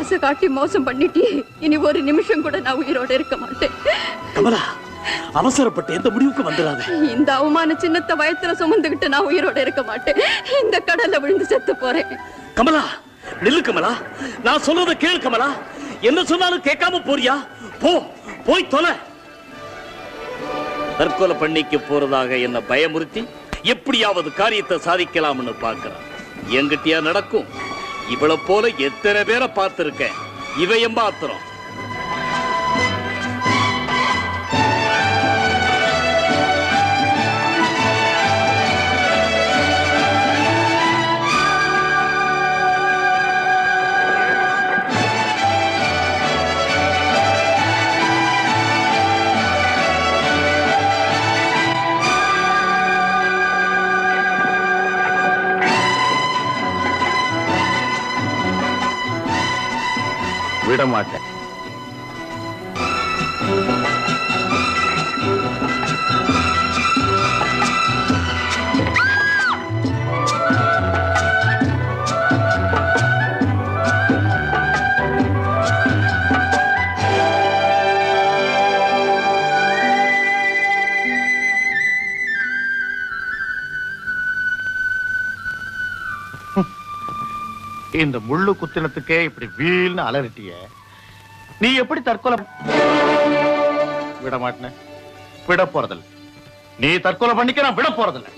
ஆசை காட்டி மோசம் பண்ணிட்டு இனி ஒரு நிமிஷம் கூட நான் உயிரோட இருக்க மாட்டேன். கமலா, அவசரப்பட்டு எந்த முடிவுக்கு வந்துடாத. இந்த அவமான சின்னத்தை வயத்துல சுமந்துகிட்டு நான் உயிரோட இருக்க மாட்டேன். இந்த கடல்ல விழுந்து செத்து போறேன். கமலா, நில்லு கமலா, நான் சொல்றத கேளு கமலா. என்ன சொன்னாலும் கேட்காம போறியா? போய் தொலை. தற்கொலை பண்ணிக்க போறதாக என்ன பயமுறுத்தி எப்படியாவது காரியத்தை சாதிக்கலாம்னு பாக்குறான். எங்கிட்டயா நடக்கும்? இவளை போல எத்தனை பேரை பார்த்திருக்கேன். இவையும் பாத்திரம். விட மாட்டேன். இந்த முள்ளு குத்தினத்துக்கே இப்படி வீல்னு அலறிட்டிய, நீ எப்படி தற்கொலை? விட மாட்டேன், விட போறதில்லை. நீ தற்கொலை பண்ணிக்க, நான் விட போறதில்லை.